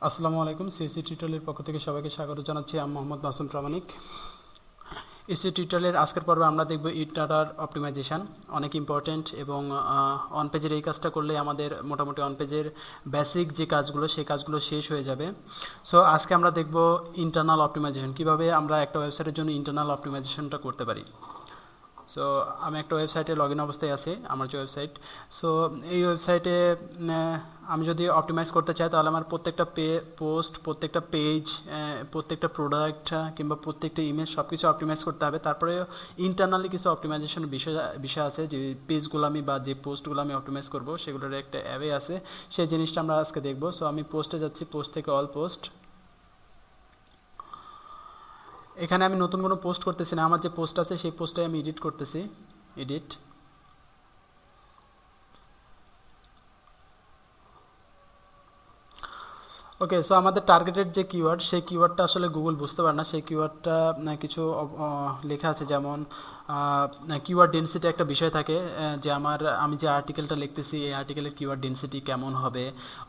আসসালামু আলাইকুম। সিএসসি টিউটোরিয়ালের পক্ষ থেকে সবাইকে স্বাগত জানাচ্ছি। আমি মোহাম্মদ মাসুম প্রামাণিক। এসি টিউটোরিয়ালের আজকের পর্বে আমরা দেখব ইট ডাটার অপটিমাইজেশন, অনেক ইম্পর্টেন্ট এবং অন পেজের এই কাজটা করলে আমাদের মোটামুটি অন পেজের বেসিক যে কাজগুলো সেই কাজগুলো শেষ হয়ে যাবে। সো আজকে আমরা দেখব ইন্টারনাল অপটিমাইজেশন, কিভাবে আমরা একটা ওয়েবসাইটের জন্য ইন্টারনাল অপটিমাইজেশনটা করতে পারি। সো আমি একটা ওয়েবসাইটে লগ ইন অবস্থায় আছি, আমার যে ওয়েবসাইট। সো এই ওয়েবসাইটে আমি যদি অপটিমাইজ করতে চাই তাহলে আমার প্রত্যেকটা পোস্ট, প্রত্যেকটা পেজ, প্রত্যেকটা প্রোডাক্ট কিংবা প্রত্যেকটা ইমেজ সব কিছু অপটিমাইজ করতে হবে। তারপরে ইন্টারনালি কিছু অপটিমাইজেশন বিষয় আছে, যে পেজগুলো আমি বা যে পোস্টগুলো আমি অপটিমাইজ করব সেগুলোর একটা অ্যাওয়ে আছে, সেই জিনিসটা আমরা আজকে দেখব। সো আমি পোস্টে যাচ্ছি, পোস্ট থেকে অল পোস্ট। এখানে আমি নতুন কোনো পোস্ট করতেছি না, আমার যে পোস্ট আছে সেই পোস্টটাই আমি এডিট করতেছি। এডিট। ওকে, সো আমাদের টার্গেটেড যে কিওয়ার্ড, সেই কিওয়ার্ডটা আসলে গুগল বুঝতে পারে না। সেই কিওয়ার্ডটা কিছু লেখা আছে, যেমন কিওয়ার্ড ডেন্সিটি একটা বিষয় থাকে, যে আমি যে আর্টিকেলটা লিখতেছি এই আর্টিকেলের কিওয়ার্ড ডেন্সিটি কেমন হবে,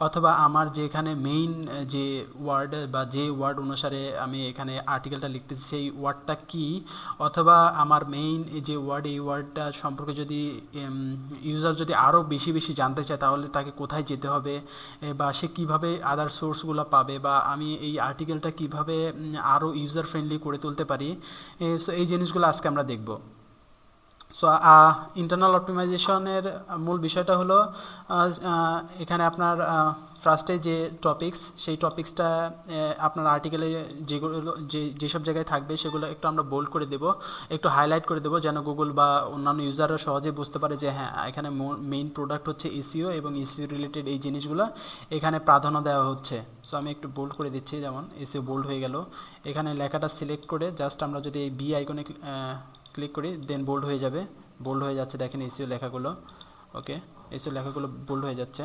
অথবা আমার যেখানে মেইন যে ওয়ার্ড বা যে ওয়ার্ড অনুসারে আমি এখানে আর্টিকেলটা লিখতেছি সেই ওয়ার্ডটা কি, অথবা আমার মেইন যে ওয়ার্ড এই ওয়ার্ডটা সম্পর্কে যদি ইউজার যদি আরও বেশি বেশি জানতে চায় তাহলে তাকে কোথায় যেতে হবে, বা সে কীভাবে আদার সোর্সগুলো পাবে, বা আমি এই আর্টিকেলটা কীভাবে আরও ইউজার ফ্রেন্ডলি করে তুলতে পারি। সো এই জিনিসগুলো আজকে আমরা দেখব। সো ইন্টারনাল অপটিমাইজেশনের মূল বিষয়টা হলো এখানে আপনার ফার্স্টে যে টপিকস, সেই টপিক্সটা আপনার আর্টিকেলে যেগুলো যেসব জায়গায় থাকবে সেগুলো একটু আমরা বোল্ড করে দেব, একটু হাইলাইট করে দেবো, যেন গুগল বা অন্যান্য ইউজাররা সহজে বুঝতে পারে যে হ্যাঁ, এখানে মেইন প্রোডাক্ট হচ্ছে এসইও এবং এসইও রিলেটেড এই জিনিসগুলো এখানে প্রাধান্য দেওয়া হচ্ছে। সো আমি একটু বোল্ড করে দিচ্ছি, যেমন এসইও বোল্ড হয়ে গেল। এখানে লেখাটা সিলেক্ট করে জাস্ট আমরা যদি এই বি আইকনে ক্লিক করি দেন বোল্ড হয়ে যাবে। বোল্ড হয়ে যাচ্ছে, দেখেন এসইও লেখাগুলো। ওকে, এসইও লেখাগুলো বোল্ড হয়ে যাচ্ছে।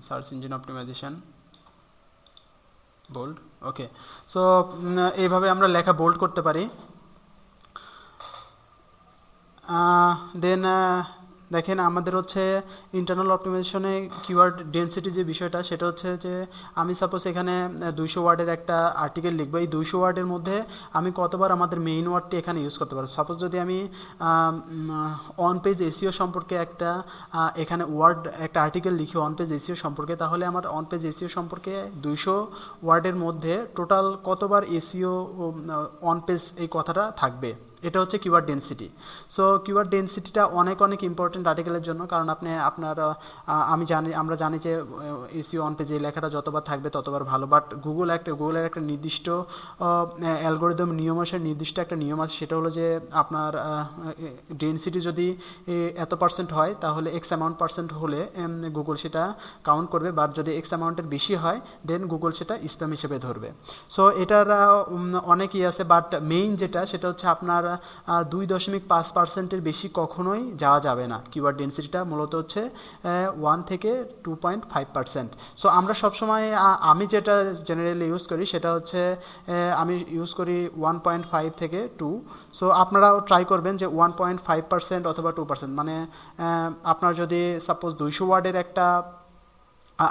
Search engine optimisation bold. Okay, so এইভাবে আমরা লেখা বোল্ড করতে পারি। দেন দেখেন আমাদের হচ্ছে ইন্টারনাল অপটিমাইজেশনে কিওয়ার্ড ডেন্সিটি যে বিষয়টা, সেটা হচ্ছে যে আমি সাপোজ এখানে 200 ওয়ার্ডের একটা আর্টিকেল লিখবো, এই 200 ওয়ার্ডের মধ্যে আমি কতবার আমাদের মেইন ওয়ার্ডটি এখানে ইউজ করতে পারবো। সাপোজ যদি আমি অন পেজ এসইও সম্পর্কে এখানে একটা আর্টিকেল লিখি অন পেজ এসইও সম্পর্কে, তাহলে আমার অন পেজ এসইও সম্পর্কে 200 ওয়ার্ডের মধ্যে টোটাল কতবার এসইও অন পেজ এই কথাটা থাকবে, এটা হচ্ছে কিওয়ার্ড ডেন্সিটি। সো কিওয়ার্ড ডেন্সিটিটা অনেক অনেক ইম্পর্টেন্ট আর্টিকেলের জন্য, কারণ আমরা জানি যে এসইও অন পেজে এই লেখাটা যতবার থাকবে ততবার ভালো। বাট গুগলের একটা নির্দিষ্ট অ্যালগোরিদম নিয়ম আছে, নির্দিষ্ট একটা নিয়ম আছে, সেটা হলো যে আপনার ডেন্সিটি যদি এত পার্সেন্ট হয় তাহলে এক্স অ্যামাউন্ট পার্সেন্ট হলে গুগল সেটা কাউন্ট করবে, বাট যদি এক্স অ্যামাউন্টের বেশি হয় দেন গুগল সেটা স্প্যাম হিসেবে ধরবে। সো এটার অনেকই আছে, বাট মেইন যেটা সেটা হচ্ছে আপনার 2.5% বেশি কখনোই যাওয়া যাবে না। কিওয়ার্ড ডেন্সিটিটা মূলত হচ্ছে 1 থেকে 2.5%। সো আমরা সবসময় আমি যেটা জেনারেলি ইউজ করি সেটা হচ্ছে আমি ইউজ করি 1.5 থেকে 2। সো আপনারাও ট্রাই করবেন যে 1.5% অথবা 2%, মানে আপনার যদি সাপোজ 200 ওয়ার্ডের একটা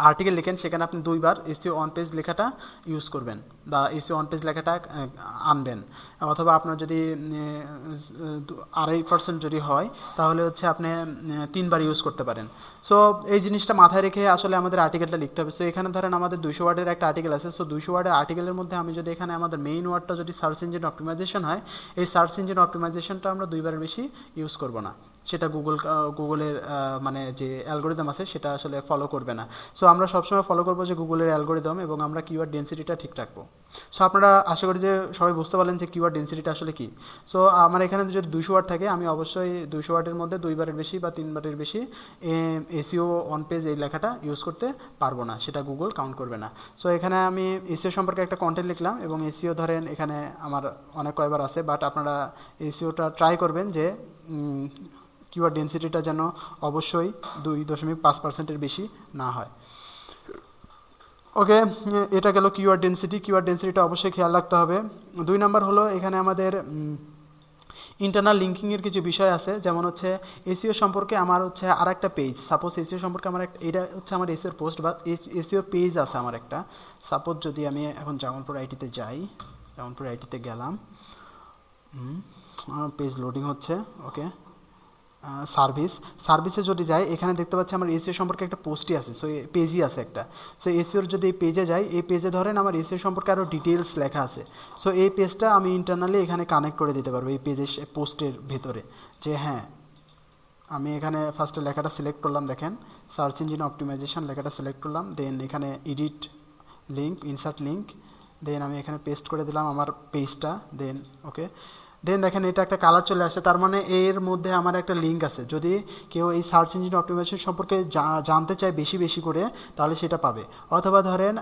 আর্টিকেল লিখেন, সেখানে আপনি 2বার এসইও অন পেজ লেখাটা ইউজ করবেন বা এসইও অন পেজ লেখাটা আনবেন, অথবা আপনার যদি 2.5% যদি হয় তাহলে হচ্ছে আপনি 3বার ইউজ করতে পারেন। সো এই জিনিসটা মাথায় রেখে আসলে আমাদের আর্টিকেলটা লিখতে হবে। সো এখানে ধরেন আমাদের 200 ওয়ার্ডের একটা আর্টিকেল আছে। সো 200 ওয়ার্ডের আর্টিকেলের মধ্যে আমি যদি এখানে আমাদের মেইন ওয়ার্ডটা যদি সার্চ ইঞ্জিন অপটিমাইজেশন হয়, এই সার্চ ইঞ্জিন অপটিমাইজেশনটা আমরা 2বারের বেশি ইউজ করব না, সেটা গুগলের মানে যে অ্যালগোরিদম আছে সেটা আসলে ফলো করবে না। সো আমরা সবসময় ফলো করবো যে গুগলের অ্যালগোরিদম, এবং আমরা কিওয়ার্ড ডেন্সিটিটা ঠিক রাখবো। সো আপনারা আশা করি যে সবাই বুঝতে পারলেন যে কিওয়ার্ড ডেন্সিটিটা আসলে কি। সো আমার এখানে যদি 200 ওয়ার্ড থাকে, আমি অবশ্যই 200 ওয়ার্ডের মধ্যে 2বারের বেশি বা 3বারের বেশি এসইও অন পেজ এই লেখাটা ইউজ করতে পারবো না, সেটা গুগল কাউন্ট করবে না। সো এখানে আমি এসইও সম্পর্কে একটা কন্টেন্ট লিখলাম, এবং এসইও ধরেন এখানে আমার অনেক কয়বার আছে, বাট আপনারা এসইওটা ট্রাই করবেন যে কিওয়ার্ড ডেন্সিটিটা যেন অবশ্যই 2.5%-এর বেশি না হয়। ওকে, এটা গেল কিওয়ার্ড ডেন্সিটি। কিওয়ার্ড ডেন্সিটিটা অবশ্যই খেয়াল রাখতে হবে। 2 নাম্বার হলো এখানে আমাদের ইন্টারনাল লিঙ্কিংয়ের কিছু বিষয় আছে, যেমন হচ্ছে এসইও সম্পর্কে আমার হচ্ছে আর একটা পেজ, সাপোজ এসইও সম্পর্কে আমার একটা, এটা হচ্ছে আমার এসইওর পোস্ট বা এসইও পেজ আছে আমার একটা। সাপোজ যদি আমি এখন জামালপুর আইটিতে যাই, জামালপুর আইটিতে গেলাম, পেজ লোডিং হচ্ছে, ওকে, সার্ভিসে যদি যাই, এখানে দেখতে পাচ্ছি আমার এসইও সম্পর্কে একটা পোস্টই আছে, সো পেজই আছে একটা। সো এসইওর যদি এই পেজে যাই, এই পেজে ধরেন আমার এসইও সম্পর্কে আরও ডিটেলস লেখা আছে। সো এই পেজটা আমি ইন্টারনালি এখানে কানেক্ট করে দিতে পারবো এই পেজের পোস্টের ভেতরে, যে হ্যাঁ আমি এখানে ফার্স্টে লেখাটা সিলেক্ট করলাম, দেখেন সার্চ ইঞ্জিন অপটিমাইজেশন লেখাটা সিলেক্ট করলাম, দেন এখানে এডিট লিঙ্ক, ইনসার্ট লিঙ্ক, দেন আমি এখানে পেস্ট করে দিলাম আমার পেজটা, দেন ওকে, দেন দেখেন এটা একটা কালার চলে আসে, তার মানে এর মধ্যে আমার একটা লিঙ্ক আছে। যদি কেউ এই সার্চ ইঞ্জিন অপটিমাইজেশন সম্পর্কে জানতে চায় বেশি বেশি করে, তাহলে সেটা পাবে। অথবা ধরেন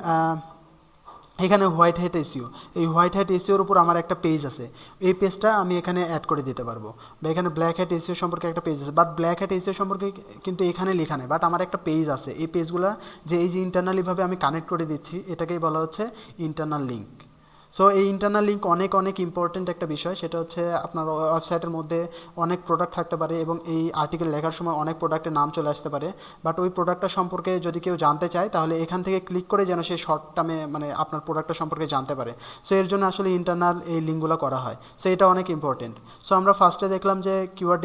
এখানে হোয়াইট হ্যাট এসইও, এই হোয়াইট হ্যাট এসইওর উপর আমার একটা পেজ আছে, এই পেজটা আমি এখানে অ্যাড করে দিতে পারবো। বা এখানে ব্ল্যাক হ্যাট এসইও সম্পর্কে একটা পেজ আছে, বাট ব্ল্যাক হ্যাট এসইও সম্পর্কে কিন্তু এখানে লেখা নেই, বাট আমার একটা পেজ আছে। এই পেজগুলো যে এই যে ইন্টারনালিভাবে আমি কানেক্ট করে দিচ্ছি, এটাকেই বলা হচ্ছে ইন্টারনাল লিঙ্ক। সো এই ইন্টারনাল লিঙ্ক অনেক অনেক ইম্পর্ট্যান্ট একটা বিষয়, সেটা হচ্ছে আপনার ওয়েবসাইটের মধ্যে অনেক প্রোডাক্ট থাকতে পারে এবং এই আর্টিকেল লেখার সময় অনেক প্রোডাক্টের নাম চলে আসতে পারে, বাট ওই প্রোডাক্টটা সম্পর্কে যদি কেউ জানতে চায়, তাহলে এখান থেকে ক্লিক করে যেন সে শর্ট টার্মে মানে আপনার প্রোডাক্টটা সম্পর্কে জানতে পারে। সো এর জন্য আসলে ইন্টারনাল এই লিঙ্কগুলো করা হয়, সো এটা অনেক ইম্পর্টেন্ট। সো আমরা ফার্স্টে দেখলাম যে কিওয়ার্ড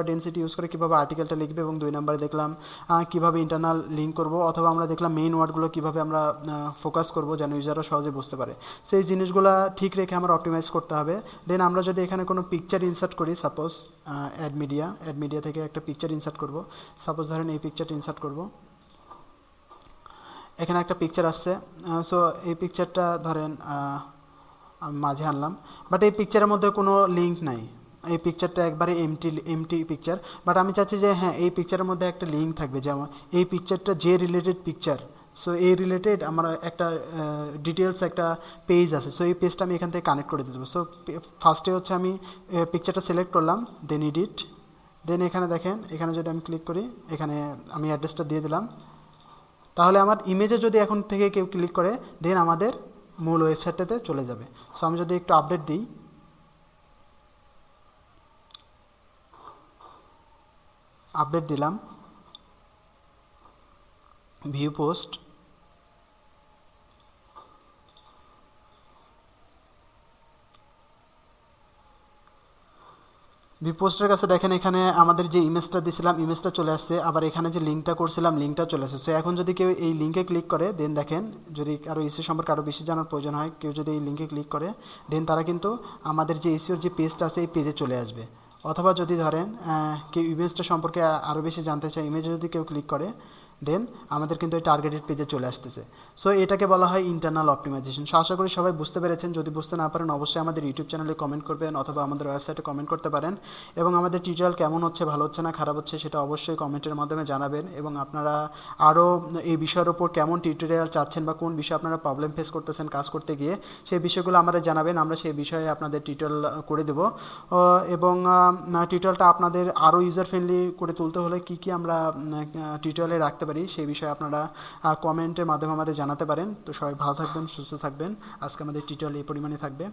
ডেন্সিটি ইউজ করে কীভাবে আর্টিকেলটা লিখবে, এবং 2 নম্বরে দেখলাম কীভাবে ইন্টারনাল লিঙ্ক করব, অথবা আমরা দেখলাম মেইন ওয়ার্ডগুলো কীভাবে আমরা ফোকাস করব যেন ইউজাররা সহজে বুঝতে পারে। সেই জিনিসগুলো ঠিক রেখে আমার অপটিমাইজ করতে হবে। দেন আমরা যদি এখানে কোনো পিকচার ইনসার্ট করি, সাপোজ অ্যাড মিডিয়া থেকে একটা পিকচার ইনসার্ট করব, সাপোজ ধরেন এই পিকচারটা ইনসার্ট করব, এখানে একটা পিকচার আসছে। সো এই পিকচারটা ধরেন আমি মাঝে আনলাম, বাট এই পিকচারের মধ্যে কোনো লিঙ্ক নাই, এই পিকচারটা একবারে এমটি পিকচার। বাট আমি চাচ্ছি যে হ্যাঁ এই পিকচারের মধ্যে একটা লিঙ্ক থাকবে, যেমন এই পিকচারটা যে রিলেটেড পিকচার, সো এই রিলেটেড আমার একটা ডিটেলস একটা পেজ আছে, সো এই পেজটা আমি এখান থেকে কানেক্ট করে দিতে পারবো। সো ফার্স্টে হচ্ছে আমি পিকচারটা সিলেক্ট করলাম, দেন এডিট, দেন এখানে দেখেন, এখানে যদি আমি ক্লিক করি, এখানে আমি অ্যাড্রেসটা দিয়ে দিলাম, তাহলে আমার ইমেজে যদি এখন থেকে কেউ ক্লিক করে, দেন আমাদের মূল ওয়েবসাইটটাতে চলে যাবে। সো আমি যদি একটু আপডেট দিই, আপডেট দিলাম, ভিউ পোস্ট, পোস্টের কাছে দেখেন এখানে আমাদের যে ইমেজটা দিয়েছিলাম ইমেজটা চলে আসছে, আবার এখানে যে লিঙ্কটা করছিলাম লিঙ্কটা চলে আসছে। সো এখন যদি কেউ এই লিঙ্কে ক্লিক করে, দেন দেখেন যদি কারো এসইও সম্পর্কে আরও বেশি জানার প্রয়োজন হয়, কেউ যদি এই লিঙ্কে ক্লিক করে, দেন তারা কিন্তু আমাদের যে এসইওর যে পেজটা আছে এই পেজে চলে আসবে। অথবা যদি ধরেন কেউ ইমেজটা সম্পর্কে আরও বেশি জানতে চায়, ইমেজে যদি কেউ ক্লিক করে, দেন আমাদের কিন্তু এই টার্গেটেড পেজে চলে আসতেছে। সো এটাকে বলা হয় ইন্টারনাল অপটিমাইজেশন। সো আশা করি সবাই বুঝতে পেরেছেন। যদি বুঝতে না পারেন অবশ্যই আমাদের ইউটিউব চ্যানেলে কমেন্ট করবেন, অথবা আমাদের ওয়েবসাইটে কমেন্ট করতে পারেন। এবং আমাদের টিউটোরিয়াল কেমন হচ্ছে, ভালো হচ্ছে না খারাপ হচ্ছে, সেটা অবশ্যই কমেন্টের মাধ্যমে জানাবেন। এবং আপনারা আরও এই বিষয়ের উপর কেমন টিউটোরিয়াল চাচ্ছেন বা কোন বিষয়ে আপনারা প্রবলেম ফেস করতেছেন কাজ করতে গিয়ে, সেই বিষয়গুলো আমাদের জানাবেন, আমরা সেই বিষয়ে আপনাদের টিউটোরিয়াল করে দেব। এবং টিউটোরিয়ালটা আপনাদের আরও ইউজার ফ্রেন্ডলি করে তুলতে হলে কী কী আমরা টিউটোরিয়ালে রাখতে পারি, সেই বিষয়ে আপনারা কমেন্টের মাধ্যমে আমাদের জানাতে পারেন। তো সবাই ভালো থাকবেন, সুস্থ থাকবেন। আজকে আমাদের টিউটোরিয়াল এই পরিমাণে থাকবে।